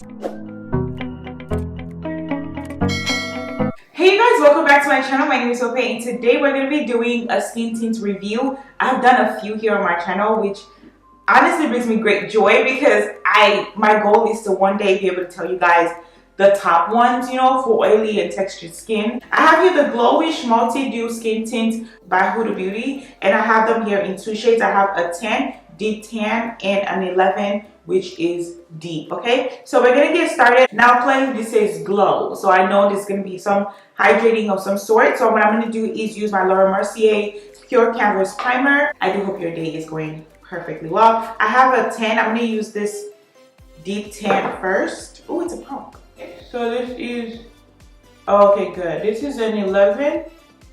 Hey you guys, welcome back to my channel. My name is Hope, and today we're going to be doing a skin tint review. I've done a few here on my channel, which honestly brings me great joy because my goal is to one day be able to tell you guys the top ones, you know, for oily and textured skin. I have here the Glowish Multidew Skin Tint by Huda Beauty, and I have them here in two shades. I have a 10 deep tan and an 11 which is deep. Okay, so we're gonna get started. Now plain, this says glow, so I know there's gonna be some hydrating of some sort. So what I'm gonna do is use my Laura Mercier Pure Canvas Primer. I do hope your day is going perfectly well. I have a 10. I'm gonna use this deep tan first. Oh, it's a pump. So this is, okay, good. This is an 11,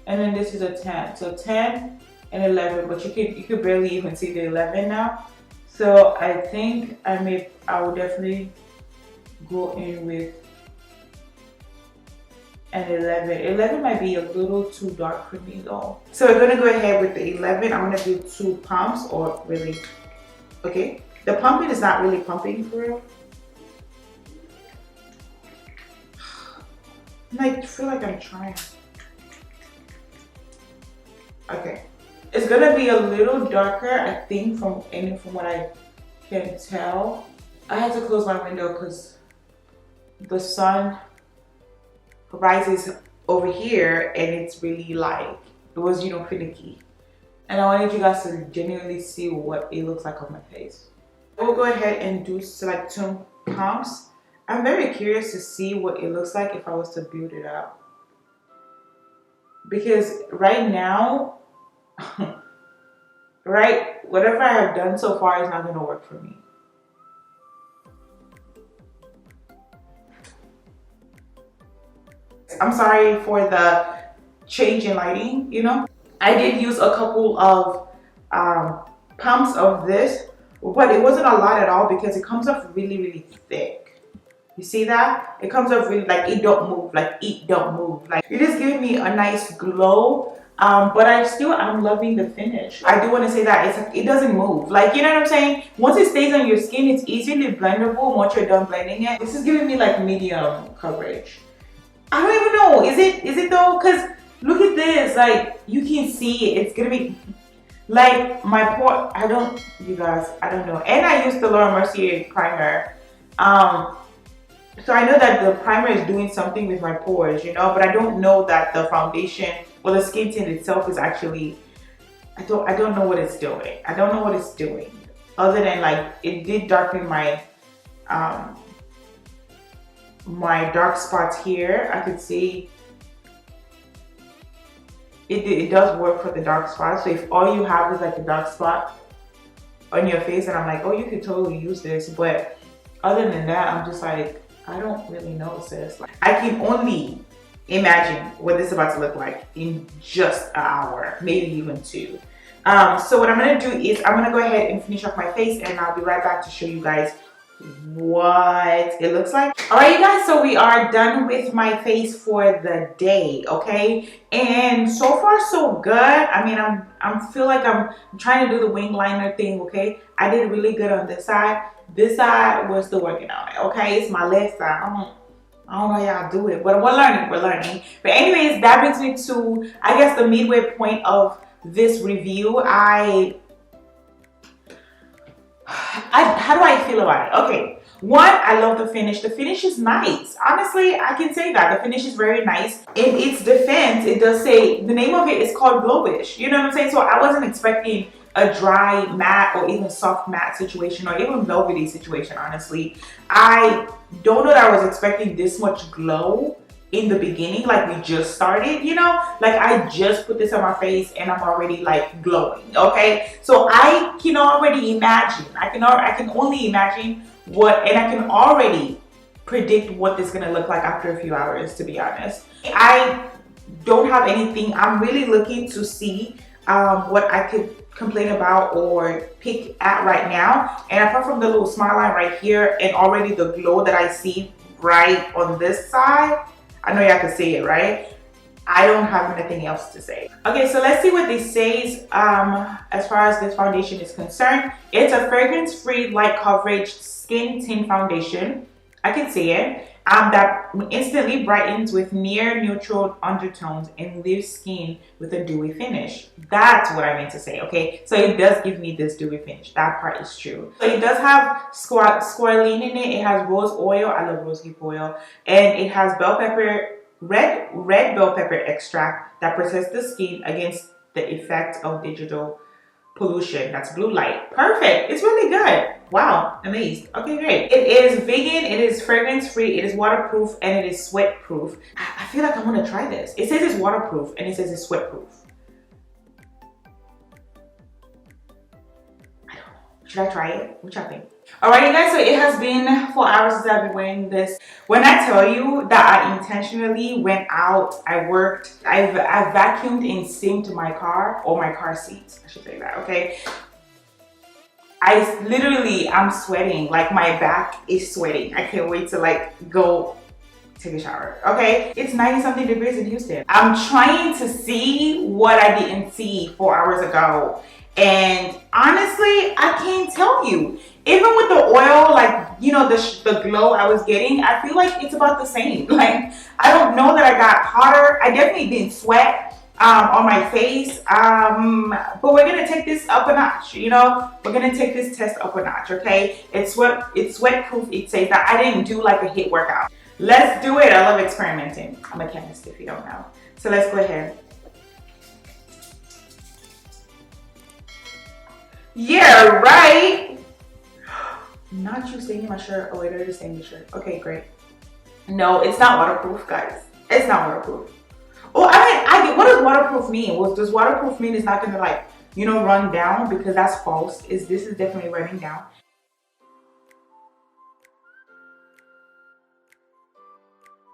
and then this is a 10. So 10 and 11, but you could barely even see the 11 now. So I think I will definitely go in with an 11. 11 might be a little too dark for me though. So we're gonna go ahead with the 11. I'm gonna do 2 pumps, or really, okay. The pumping is not really pumping for real. I feel like I'm trying. Okay. It's gonna be a little darker, I think, from what I can tell. I had to close my window because the sun rises over here and it's really like, it was, you know, finicky. And I wanted you guys to genuinely see what it looks like on my face. We'll go ahead and do like 2 pumps. I'm very curious to see what it looks like if I was to build it up. Because right now, whatever I have done so far is not going to work for me. I'm sorry for the change in lighting, you know. I did use a couple of pumps of this, but it wasn't a lot at all because it comes off really, really thick. You see that? It comes off really like it don't move, like it don't move. Like it is giving me a nice glow. But I'm loving the finish. I do want to say that it doesn't move. Like, you know what I'm saying? Once it stays on your skin, it's easily blendable once you're done blending it. This is giving me like medium coverage. I don't even know. Is it though? Because look at this. Like, you can see it. It's gonna be like my pore. You guys, I don't know. And I used the Laura Mercier primer. So I know that the primer is doing something with my pores, you know, but I don't know that the foundation or the skin tint itself is actually, I don't know what it's doing. I don't know what it's doing. Other than like, it did darken my, my dark spots here. I could see it does work for the dark spots. So if all you have is like a dark spot on your face, and I'm like, oh, you could totally use this. But other than that, I'm just like, I don't really know, sis. Like, I can only imagine what this is about to look like in just an hour, maybe even 2. So what I'm gonna do is I'm gonna go ahead and finish off my face, and I'll be right back to show you guys what it looks like. All right, you guys, so we are done with my face for the day, okay? And so far so good. I mean, I feel like I'm trying to do the wing liner thing, okay? I did really good on this side. This side, we're still working on it, okay? It's my left side. I don't know how y'all do it, but we're learning. But anyways, that brings me to, I guess, the midway point of this review. How do I feel about it? Okay, one, I love the finish. The finish is nice. Honestly, I can say that. The finish is very nice. In its defense, it does say, the name of it is called Glowish. You know what I'm saying? So I wasn't expecting a dry matte or even soft matte situation or even velvety situation, honestly. I don't know that I was expecting this much glow in the beginning, like we just started, you know, like I just put this on my face and I'm already like glowing. Okay, so I can already imagine, I can only imagine what, and I can already predict what this is gonna look like after a few hours, to be honest. I don't have anything. I'm really looking to see what I could complain about or pick at right now, and apart from the little smile line right here and already the glow that I see right on this side, I know y'all can see it, right? I don't have anything else to say. Okay, so let's see what this says as far as this foundation is concerned. It's a fragrance-free light coverage skin tint foundation. I can see it. That instantly brightens with near neutral undertones and leaves skin with a dewy finish. That's what I meant to say, okay? So it does give me this dewy finish. That part is true. So it does have squalene in it. It has rose oil. I love rose hip oil. And it has bell pepper, red bell pepper extract that protects the skin against the effect of digital pollution. That's blue light. Perfect. It's really good. Wow, amazed. Okay, great. It is vegan, it is fragrance free, it is waterproof, and it is sweat proof. I feel like I want to try this. It says it's waterproof and it says it's sweat proof. I don't know. Should I try it? What y'all think? Alright, you guys, so it has been 4 hours since I've been wearing this. When I tell you that I intentionally went out, I worked, I vacuumed and synced my car, or my car seats, I should say that, okay? I'm sweating, like my back is sweating. I can't wait to like go take a shower, okay? It's 90 something degrees in Houston. I'm trying to see what I didn't see 4 hours ago. And honestly, I can't tell you. Even with the oil, like, you know, the glow I was getting, I feel like it's about the same. Like, I don't know that I got hotter. I definitely didn't sweat on my face. But we're gonna take this up a notch, you know? We're gonna take this test up a notch, okay? It's sweat proof. It says that I didn't do like a HIIT workout. Let's do it. I love experimenting. I'm a chemist if you don't know. So let's go ahead. Yeah, right. Not you staining my shirt. Oh wait, they're just staining the shirt. Okay, great. No, it's not waterproof, guys. It's not waterproof. Oh, I mean, what does waterproof mean? Does waterproof mean it's not gonna like, you know, run down? Because that's false. This is definitely running down.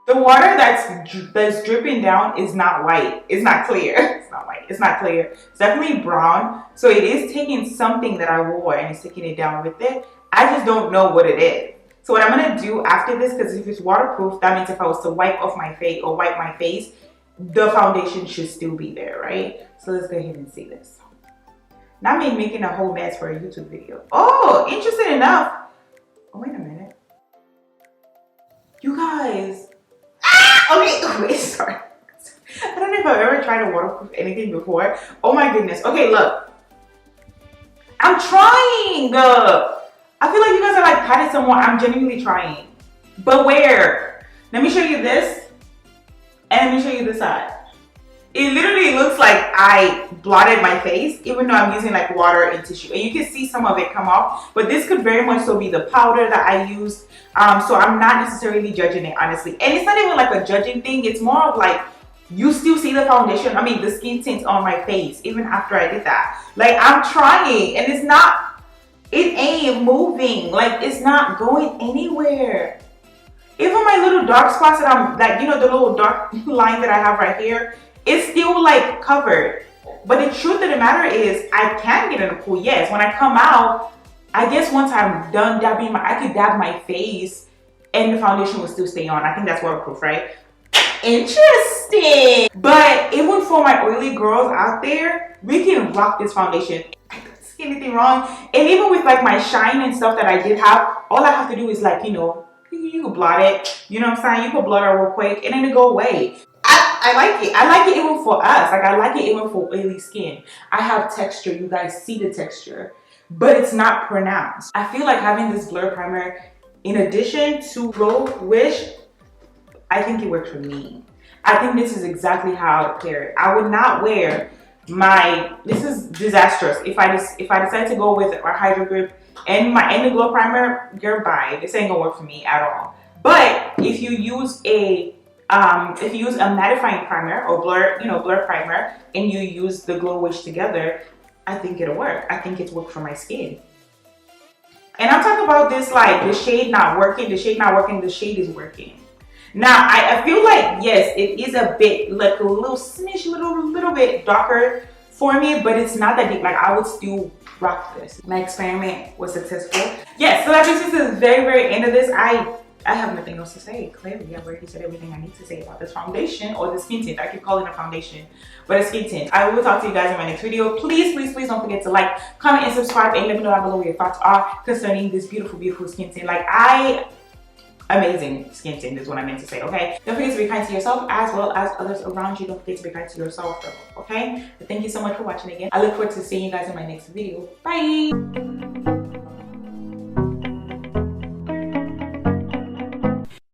The water that's dripping down is not white. It's not clear. It's not white. It's not clear. It's definitely brown. So it is taking something that I wore and it's taking it down with it. I just don't know what it is. So what I'm gonna do after this, because if it's waterproof, that means if I was to wipe off my face or wipe my face, the foundation should still be there, right? So let's go ahead and see this. Not me making a whole mess for a YouTube video. Oh, interesting enough. Oh, wait a minute. You guys. Okay, wait, sorry. I don't know if I've ever tried to waterproof anything before. Oh my goodness. Okay, look. I'm trying. I feel like you guys are like patting someone. I'm genuinely trying. But where? Let me show you this. And let me show you this side. It literally looks like I blotted my face, even though I'm using like water and tissue. And you can see some of it come off. But this could very much so be the powder that I used. So I'm not necessarily judging it, honestly. And it's not even like a judging thing. It's more of like, you still see the foundation. I mean, the skin tint on my face, even after I did that. Like, I'm trying, and it's not, it ain't moving. Like, it's not going anywhere. Even my little dark spots that I'm, like, you know, the little dark line that I have right here, it's still like covered. But the truth of the matter is, I can get in the pool, yes. When I come out, I guess once I'm done dabbing I could dab my face and the foundation will still stay on. I think that's waterproof, right? Interesting. But even for my oily girls out there, we can rock this foundation. I don't see anything wrong. And even with like my shine and stuff that I did have, all I have to do is like, you know, you can blot it. You know what I'm saying? You can blot it real quick and then it go away. I like it. I like it even for us. Like, I like it even for oily skin. I have texture. You guys see the texture. But it's not pronounced. I feel like having this blur primer, in addition to Glowish, I think it works for me. I think this is exactly how I would pair it. I would not wear my, this is disastrous. If I decide to go with our Hydro Grip and the Glow Primer, girl, bye. This ain't gonna work for me at all. But if you use a mattifying primer or blur primer, and you use the Glowish together, I think it'll work. I think it's worked for my skin. And I'm talking about this like the shade not working, the shade not working, the shade is working. Now I feel like yes, it is a bit like a little smidge, little bit darker for me, but it's not that deep. Like, I would still rock this. My experiment was successful. Yes, so that brings us to the very end of this. I have nothing else to say. Clearly, I've already said everything I need to say about this foundation, or the skin tint. I keep calling it a foundation, but a skin tint. I will talk to you guys in my next video. Please don't forget to like, comment, and subscribe, and let me know down below what your thoughts are concerning this beautiful skin tint. Like, amazing skin tint is what I meant to say, okay? Don't forget to be kind to yourself as well as others around you. Don't forget to be kind to yourself though, okay? But thank you so much for watching again. I look forward to seeing you guys in my next video. Bye!